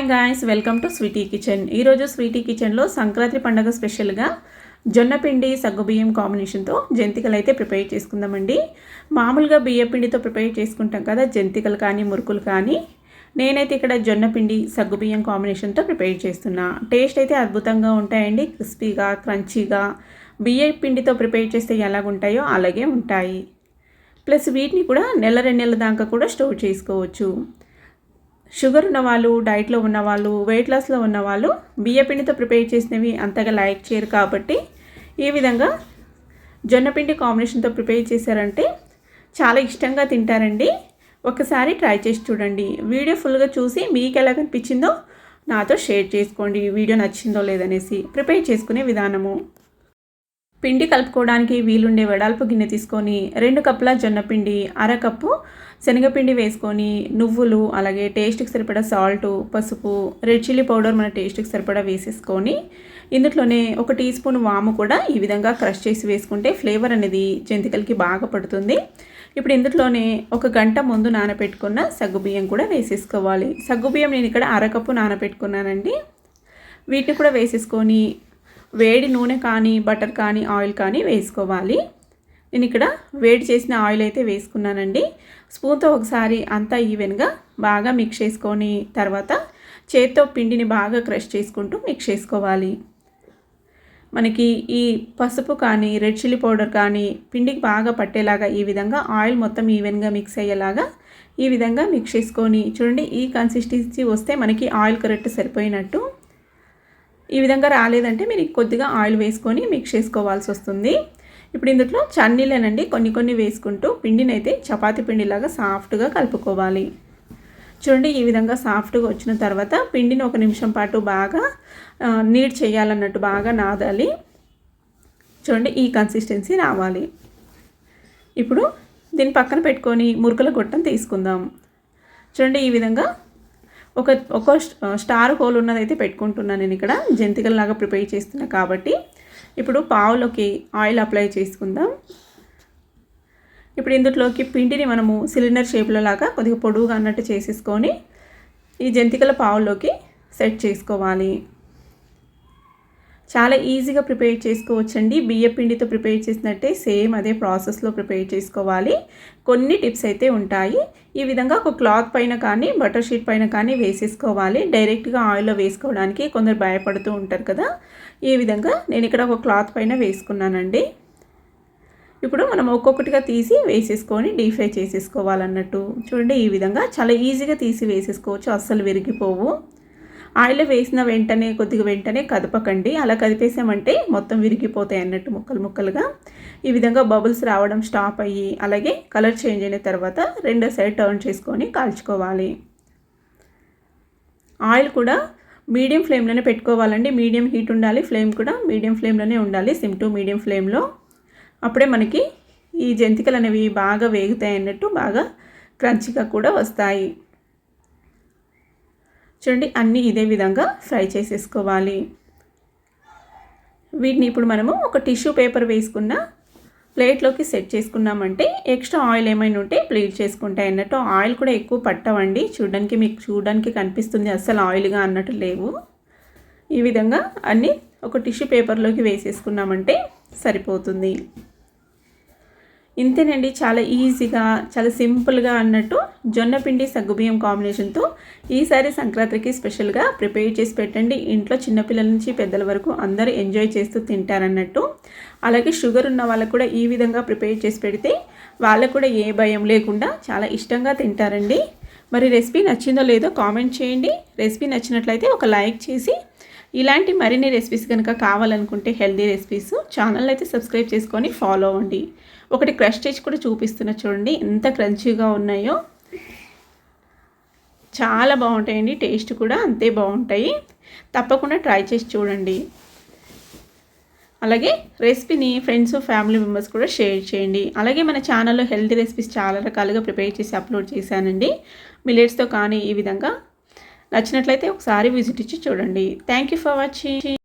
Hi guys, welcome to Sweety Kitchen. ఈరోజు Sweety కిచెన్లో సంక్రాంతి పండుగ స్పెషల్గా జొన్నపిండి సగ్గుబియ్యం కాంబినేషన్తో జంతికలు అయితే ప్రిపేర్ చేసుకుందామండి. మామూలుగా బియ్య పిండితో ప్రిపేర్ చేసుకుంటాం కదా జంతికలు కానీ మురుకులు కానీ. నేనైతే ఇక్కడ జొన్నపిండి సగ్గుబియ్యం కాంబినేషన్తో ప్రిపేర్ చేస్తున్నా. టేస్ట్ అయితే అద్భుతంగా ఉంటాయండి. క్రిస్పీగా క్రంచీగా బియ్య పిండితో ప్రిపేర్ చేస్తే ఎలాగుంటాయో అలాగే ఉంటాయి. ప్లస్ వీటిని కూడా నెల 2 నెలల దాకా కూడా స్టోర్ చేసుకోవచ్చు. షుగర్ ఉన్నవాళ్ళు, డైట్లో ఉన్నవాళ్ళు, వెయిట్ లాస్లో ఉన్నవాళ్ళు బియ్య పిండితో ప్రిపేర్ చేసినవి అంతగా లైక్ చేయరు కాబట్టి ఈ విధంగా జొన్నపిండి కాంబినేషన్తో ప్రిపేర్ చేశారంటే చాలా ఇష్టంగా తింటారండి. ఒకసారి ట్రై చేసి చూడండి. వీడియో ఫుల్గా చూసి మీకు ఎలా కనిపించిందో నాతో షేర్ చేసుకోండి. వీడియో నచ్చిందో లేదనేసి. ప్రిపేర్ చేసుకునే విధానము: పిండి కలుపుకోవడానికి వీలుండే వెడల్పు గిన్నె తీసుకొని 2 కప్పుల జొన్నపిండి, అరకప్పు శనగపిండి వేసుకొని నువ్వులు, అలాగే టేస్ట్కి సరిపడా సాల్టు, పసుపు, రెడ్ చిల్లీ పౌడర్ మన టేస్ట్కి సరిపడా వేసేసుకొని ఇందులోనే 1 టీ స్పూన్ వాము కూడా ఈ విధంగా క్రష్ చేసి వేసుకుంటే ఫ్లేవర్ అనేది జంతికలకి బాగా పడుతుంది. ఇప్పుడు ఇందులోనే 1 గంట ముందు నానబెట్టుకున్న సగ్గుబియ్యం కూడా వేసేసుకోవాలి. సగ్గుబియ్యం నేను ఇక్కడ అరకప్పు నానబెట్టుకున్నానండి. వీటిని కూడా వేసేసుకొని వేడి నూనె కానీ బటర్ కానీ ఆయిల్ కానీ వేసుకోవాలి. నేను ఇక్కడ వేడి చేసిన ఆయిల్ అయితే వేసుకున్నానండి. స్పూన్తో ఒకసారి అంతా ఈవెన్గా బాగా మిక్స్ చేసుకొని తర్వాత చేత్తో పిండిని బాగా క్రష్ చేసుకుంటూ మిక్స్ చేసుకోవాలి. మనకి ఈ పసుపు కానీ రెడ్ చిల్లీ పౌడర్ కానీ పిండికి బాగా పట్టేలాగా ఈ విధంగా ఆయిల్ మొత్తం ఈవెన్గా మిక్స్ అయ్యేలాగా ఈ విధంగా మిక్స్ చేసుకొని చూడండి. ఈ కన్సిస్టెన్సీ వస్తే మనకి ఆయిల్ కరెక్ట్ సరిపోయినట్టు. ఈ విధంగా రాలేదంటే మీరు కొద్దిగా ఆయిల్ వేసుకొని మిక్స్ చేసుకోవాల్సి వస్తుంది. ఇప్పుడు ఇందులో చన్నీళ్ళనండి కొన్ని వేసుకుంటూ పిండిని అయితే చపాతీ పిండిలాగా సాఫ్ట్గా కలుపుకోవాలి. చూడండి, ఈ విధంగా సాఫ్ట్గా వచ్చిన తర్వాత పిండిని 1 నిమిషం పాటు బాగా నీడ్ చేయాలన్నట్టు బాగా నాదాలి. చూడండి, ఈ కన్సిస్టెన్సీ రావాలి. ఇప్పుడు దీన్ని పక్కన పెట్టుకొని మురుకుల గొట్టం తీసుకుందాం. చూడండి, ఈ విధంగా ఒక స్టార్ హోల్ ఉన్నదైతే పెట్టుకుంటున్నాను. నేను ఇక్కడ జంతికల్లాగా ప్రిపేర్ చేస్తున్నా కాబట్టి ఇప్పుడు పావులోకి ఆయిల్ అప్లై చేసుకుందాం. ఇప్పుడు ఇందులోకి పిండిని మనము సిలిండర్ షేప్లో లాగా కొద్దిగా పొడువుగా అన్నట్టు చేసేసుకొని ఈ జంతికల పావులోకి సెట్ చేసుకోవాలి. చాలా ఈజీగా ప్రిపేర్ చేసుకోవచ్చండి. బియ్య పిండితో ప్రిపేర్ చేసినట్టే సేమ్ అదే ప్రాసెస్లో ప్రిపేర్ చేసుకోవాలి. కొన్ని టిప్స్ అయితే ఉంటాయి. ఈ విధంగా ఒక క్లాత్ పైన కానీ బటర్ షీట్ పైన కానీ వేసేసుకోవాలి. డైరెక్ట్గా ఆయిల్లో వేసుకోవడానికి కొందరు భయపడుతూ ఉంటారు కదా. ఈ విధంగా నేను ఇక్కడ ఒక క్లాత్ పైన వేసుకున్నానండి. ఇప్పుడు మనం ఒక్కొక్కటిగా తీసి వేసేసుకొని డీప్ ఫ్రై చేసేసుకోవాలన్నట్టు. చూడండి, ఈ విధంగా చాలా ఈజీగా తీసి వేసేసుకోవచ్చు. అస్సలు విరిగిపోవు. ఆయిల్లో వేసిన వెంటనే కదపకండి. అలా కదిపేసామంటే మొత్తం విరిగిపోతాయి అన్నట్టు ముక్కలుగా. ఈ విధంగా బబుల్స్ రావడం స్టాప్ అయ్యి అలాగే కలర్ చేంజ్ అయిన తర్వాత రెండో సైడ్ టర్న్ చేసుకొని కాల్చుకోవాలి. ఆయిల్ కూడా మీడియం ఫ్లేమ్లోనే పెట్టుకోవాలండి. మీడియం హీట్ ఉండాలి. ఫ్లేమ్ కూడా మీడియం ఫ్లేమ్లోనే ఉండాలి. సిమ్ టు మీడియం ఫ్లేమ్లో. అప్పుడే మనకి ఈ జంతికలు అనేవి బాగా వేగుతాయి అన్నట్టు, బాగా క్రంచిగా కూడా వస్తాయి. చూడండి, అన్నీ ఇదే విధంగా ఫ్రై చేసేసుకోవాలి. వీటిని ఇప్పుడు మనము ఒక టిష్యూ పేపర్ వేసుకున్న ప్లేట్లోకి సెట్ చేసుకున్నామంటే ఎక్స్ట్రా ఆయిల్ ఏమైనా ఉంటే ప్లేట్ చేసుకుంటాయి అన్నట్టు. ఆయిల్ కూడా ఎక్కువ పట్టవండి. మీకు చూడడానికి కనిపిస్తుంది అస్సలు ఆయిల్గా అన్నట్టు లేవు. ఈ విధంగా అన్నీ ఒక టిష్యూ పేపర్లోకి వేసేసుకున్నామంటే సరిపోతుంది. ఇంతేనండి, చాలా ఈజీగా చాలా సింపుల్గా అన్నట్టు జొన్నపిండి సగ్గుబియ్యం కాంబినేషన్తో ఈసారి సంక్రాంతికి స్పెషల్గా ప్రిపేర్ చేసి పెట్టండి. ఇంట్లో చిన్నపిల్లల నుంచి పెద్దల వరకు అందరూ ఎంజాయ్ చేస్తూ తింటారన్నట్టు. అలాగే షుగర్ ఉన్న వాళ్ళకు కూడా ఈ విధంగా ప్రిపేర్ చేసి పెడితే వాళ్ళకు కూడా ఏ భయం లేకుండా చాలా ఇష్టంగా తింటారండి. మరి రెసిపీ నచ్చిందో లేదో కామెంట్ చేయండి. రెసిపీ నచ్చినట్లయితే ఒక లైక్ చేసి ఇలాంటి మరిన్ని రెసిపీస్ కనుక కావాలనుకుంటే హెల్దీ రెసిపీస్ ఛానల్ అయితే సబ్స్క్రైబ్ చేసుకొని ఫాలో అవ్వండి. ఒకటి క్రష్ చేసి కూడా చూపిస్తున్నా చూడండి, ఎంత క్రంచీగా ఉన్నాయో. చాలా బాగుంటాయండి. టేస్ట్ కూడా అంతే బాగుంటాయి. తప్పకుండా ట్రై చేసి చూడండి. అలాగే రెసిపీని ఫ్రెండ్స్ ఫ్యామిలీ మెంబర్స్ కూడా షేర్ చేయండి. అలాగే మన ఛానల్లో హెల్తీ రెసిపీస్ చాలా రకాలుగా ప్రిపేర్ చేసి అప్లోడ్ చేశానండి. మిల్లెట్స్తో కానీ ఈ విధంగా నచ్చినట్లయితే ఒకసారి విజిట్ ఇచ్చి చూడండి. Thank you for watching.